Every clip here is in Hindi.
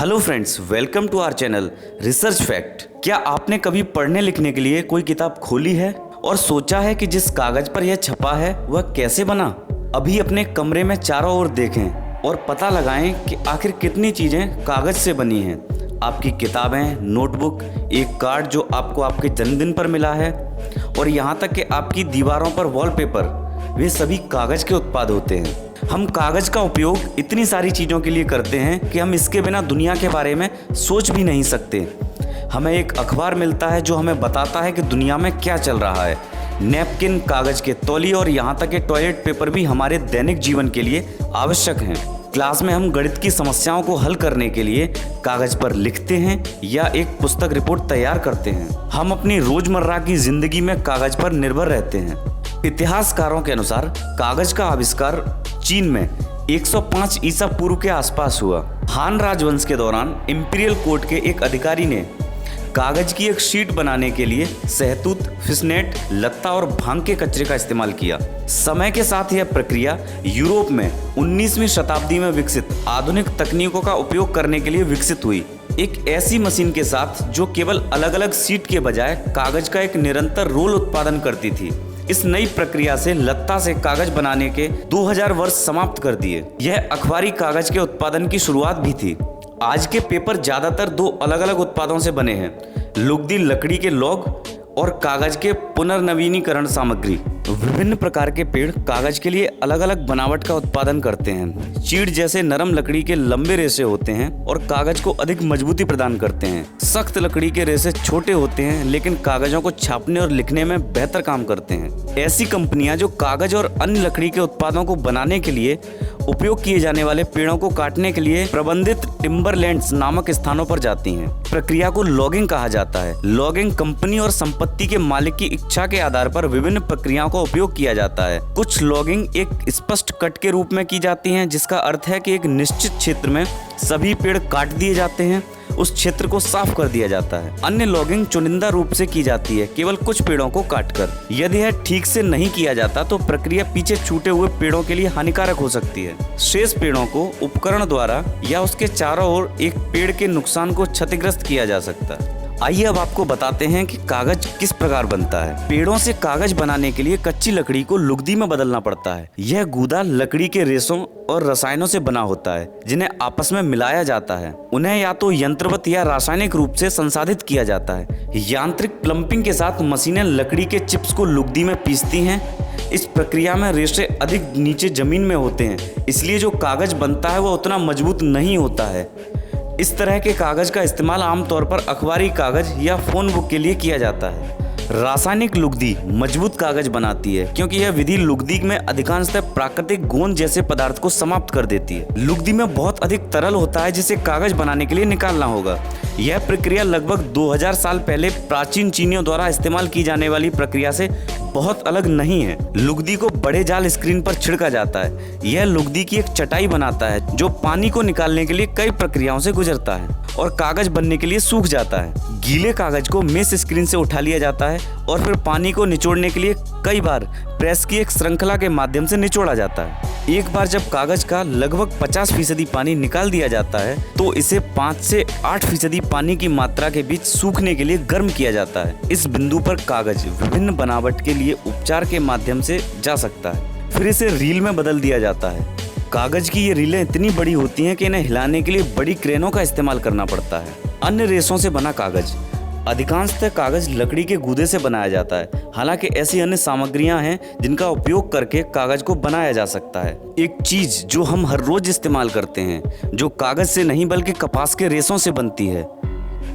Hello friends, welcome to our channel research fact. क्या आपने कभी पढ़ने लिखने के लिए कोई किताब खोली है और सोचा है कि जिस कागज पर यह छपा है वह कैसे बना? अभी अपने कमरे में चारों ओर देखें और पता लगाएं कि आखिर कितनी चीजें कागज से बनी हैं। आपकी किताबें, नोटबुक, एक कार्ड जो आपको आपके जन्मदिन पर मिला है और यहाँ तक कि आपकी दीवारों पर वॉलपेपर, वे सभी कागज के उत्पाद होते हैं। हम कागज का उपयोग इतनी सारी चीज़ों के लिए करते हैं कि हम इसके बिना दुनिया के बारे में सोच भी नहीं सकते। हमें एक अखबार मिलता है जो हमें बताता है कि दुनिया में क्या चल रहा है। नैपकिन, कागज के तौलिए और यहाँ तक कि टॉयलेट पेपर भी हमारे दैनिक जीवन के लिए आवश्यक हैं। क्लास में हम गणित की समस्याओं को हल करने के लिए कागज पर लिखते हैं या एक पुस्तक रिपोर्ट तैयार करते हैं। हम अपनी रोजमर्रा की जिंदगी में कागज पर निर्भर रहते हैं। इतिहासकारों के अनुसार कागज का आविष्कार चीन में 105 ईसा पूर्व के आसपास हुआ। हान राजवंश के दौरान इंपीरियल कोर्ट के एक अधिकारी ने कागज की एक शीट बनाने के लिए शहतूत, फिशनेट, लत्ता और भांग के कचरे का इस्तेमाल किया। समय के साथ यह प्रक्रिया यूरोप में 19वीं शताब्दी में विकसित आधुनिक तकनीकों का उपयोग करने के लिए विकसित हुई। एक ऐसी मशीन के साथ जो केवल अलग अलग शीट के बजाय कागज का एक निरंतर रोल उत्पादन करती थी। इस नई प्रक्रिया से लत्ता से कागज बनाने के 2000 वर्ष समाप्त कर दिए। यह अखबारी कागज के उत्पादन की शुरुआत भी थी। आज के पेपर ज्यादातर दो अलग अलग उत्पादों से बने हैं, लुगदी लकड़ी के लॉग और कागज के पुनर्नवीनीकरण सामग्री। विभिन्न प्रकार के पेड़ कागज के लिए अलग अलग बनावट का उत्पादन करते हैं। चीड़ जैसे नरम लकड़ी के लंबे रेशे होते हैं और कागज को अधिक मजबूती प्रदान करते हैं। सख्त लकड़ी के रेशे छोटे होते हैं लेकिन कागजों को छापने और लिखने में बेहतर काम करते हैं। ऐसी कंपनियां जो कागज और अन्य लकड़ी के उत्पादों को बनाने के लिए उपयोग किए जाने वाले पेड़ों को काटने के लिए प्रबंधित टिम्बरलैंड्स नामक स्थानों पर जाती हैं। प्रक्रिया को लॉगिंग कहा जाता है। लॉगिंग कंपनी और संपत्ति के मालिक की इच्छा के आधार पर विभिन्न प्रक्रियाओं का उपयोग किया जाता है। कुछ लॉगिंग एक स्पष्ट कट के रूप में की जाती हैं, जिसका अर्थ है कि एक निश्चित क्षेत्र में सभी पेड़ काट दिए जाते हैं, उस क्षेत्र को साफ कर दिया जाता है। अन्य लॉगिंग चुनिंदा रूप से की जाती है, केवल कुछ पेड़ों को काटकर। यदि यह ठीक से नहीं किया जाता तो प्रक्रिया पीछे छूटे हुए पेड़ों के लिए हानिकारक हो सकती है। शेष पेड़ों को उपकरण द्वारा या उसके चारों ओर एक पेड़ के नुकसान को क्षतिग्रस्त किया जा सकता है। आइए अब आपको बताते हैं कि कागज किस प्रकार बनता है। पेड़ों से कागज बनाने के लिए कच्ची लकड़ी को लुगदी में बदलना पड़ता है। यह गूदा लकड़ी के रेशों और रसायनों से बना होता है जिन्हें आपस में मिलाया जाता है। उन्हें या तो यंत्रवत या रासायनिक रूप से संसाधित किया जाता है। यांत्रिक प्लम्पिंग के साथ मशीनें लकड़ी के चिप्स को लुगदी में पीसती हैं। इस प्रक्रिया में रेशे अधिक नीचे जमीन में होते हैं, इसलिए जो कागज बनता है वह उतना मजबूत नहीं होता है। इस तरह के कागज का इस्तेमाल आमतौर पर अखबारी कागज या फोन बुक के लिए किया जाता है। रासायनिक लुगदी मजबूत कागज बनाती है क्योंकि यह विधि लुगदी में अधिकांशतः प्राकृतिक गोंद जैसे पदार्थ को समाप्त कर देती है। लुगदी में बहुत अधिक तरल होता है जिसे कागज बनाने के लिए निकालना होगा। यह प्रक्रिया लगभग 2000 साल पहले प्राचीन चीनियों द्वारा इस्तेमाल की जाने वाली प्रक्रिया से बहुत अलग नहीं है। लुगदी को बड़े जाल स्क्रीन पर छिड़का जाता है। यह लुगदी की एक चटाई बनाता है जो पानी को निकालने के लिए कई प्रक्रियाओं से गुजरता है और कागज बनने के लिए सूख जाता है। गीले कागज को मेश स्क्रीन से उठा लिया जाता है और फिर पानी को निचोड़ने के लिए कई बार प्रेस की एक श्रृंखला के माध्यम से निचोड़ा जाता है। एक बार जब कागज का लगभग 50% पानी निकाल दिया जाता है तो इसे 5 से 8% पानी की मात्रा के बीच सूखने के लिए गर्म किया जाता है। इस बिंदु पर कागज विभिन्न बनावट के लिए उपचार के माध्यम से जा सकता है। फिर इसे रील में बदल दिया जाता है। कागज की ये रीलें इतनी बड़ी होती हैं कि इन्हें हिलाने के लिए बड़ी क्रेनों का इस्तेमाल करना पड़ता है। अन्य रेशों से बना कागज। अधिकांशतः कागज लकड़ी के गूदे से बनाया जाता है। हालांकि ऐसी अन्य सामग्रियां हैं जिनका उपयोग करके कागज को बनाया जा सकता है। एक चीज जो हम हर रोज इस्तेमाल करते हैं, जो कागज से नहीं बल्कि कपास के रेशों से बनती है,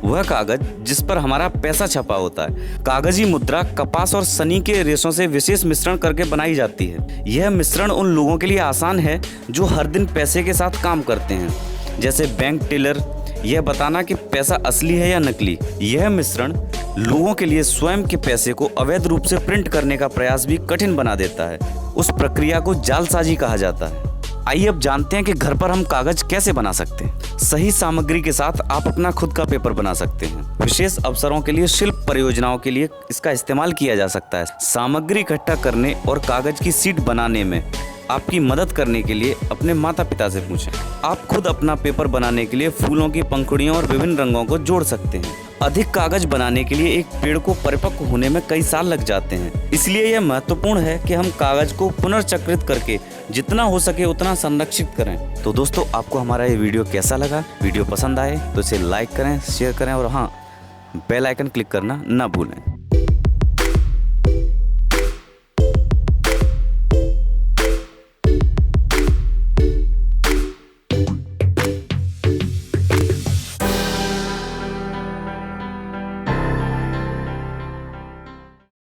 वह कागज जिस पर हमारा पैसा छपा होता है। कागजी मुद्रा कपास और सनी के रेशों से विशेष मिश्रण करके बनाई जाती है। यह मिश्रण उन लोगों के लिए आसान है जो हर दिन पैसे के साथ काम करते हैं, जैसे बैंक टेलर, यह बताना कि पैसा असली है या नकली। यह मिश्रण लोगों के लिए स्वयं के पैसे को अवैध रूप से प्रिंट करने का प्रयास भी कठिन बना देता है। उस प्रक्रिया को जालसाजी कहा जाता है। आइए अब जानते हैं कि घर पर हम कागज कैसे बना सकते हैं। सही सामग्री के साथ आप अपना खुद का पेपर बना सकते हैं। विशेष अवसरों के लिए शिल्प परियोजनाओं के लिए इसका इस्तेमाल किया जा सकता है। सामग्री इकट्ठा करने और कागज की शीट बनाने में आपकी मदद करने के लिए अपने माता पिता से पूछें। आप खुद अपना पेपर बनाने के लिए फूलों की पंखुड़ियों और विभिन्न रंगों को जोड़ सकते हैं। अधिक कागज बनाने के लिए एक पेड़ को परिपक्व होने में कई साल लग जाते हैं। इसलिए यह महत्वपूर्ण है कि हम कागज को पुनर्चक्रित करके जितना हो सके उतना संरक्षित करें। तो दोस्तों, आपको हमारा ये वीडियो कैसा लगा? वीडियो पसंद आए तो इसे लाइक करें, शेयर करें और हाँ, बेल आइकन क्लिक करना ना भूलें।